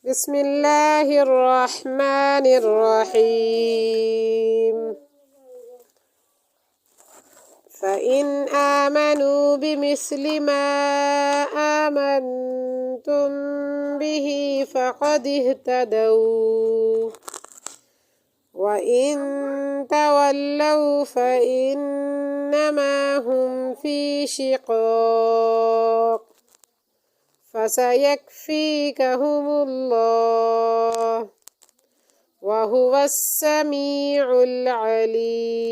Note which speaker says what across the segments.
Speaker 1: بسم الله الرحمن الرحيم فإن آمنوا بمثل ما آمنتم به فقد اهتدوا وإن تولوا فإنما هم في شقاق فسيكفيكهم الله وهو السميع العليم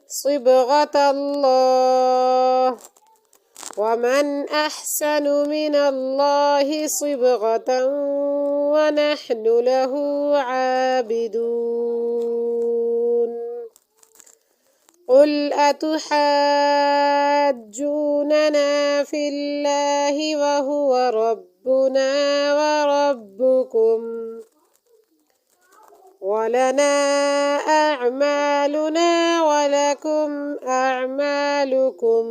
Speaker 1: صبغة الله ومن أحسن من الله صبغة ونحن له عابدون قل أتحاجوننا في الله وهو ربنا وربكم ولنا أعمالنا ولكم أعمالكم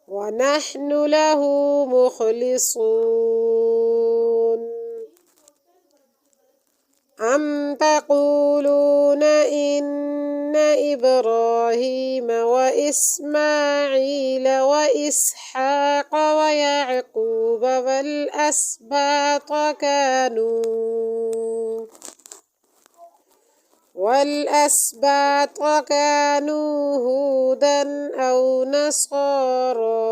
Speaker 1: ونحن له مخلصون أم تقولون إن إبراهيم وإسماعيل وإسحاق ويعقوب والأسباط كانوا هودا أو نصارى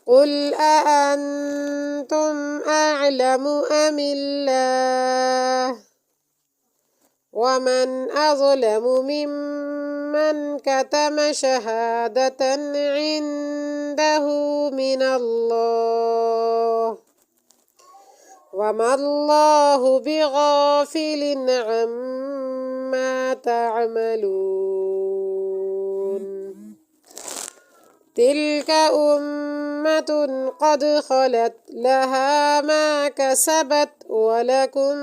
Speaker 1: قل أأنتم أعلم أم الله ومن أظلم ممن كتم شهادة عنده من الله وما الله بغافل عما تعملون تلك أمة قد خلت لها ما كسبت ولكم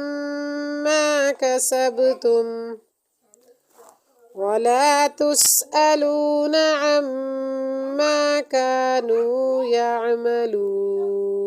Speaker 1: ما كسبتم ولا تسألون عما كانوا يعملون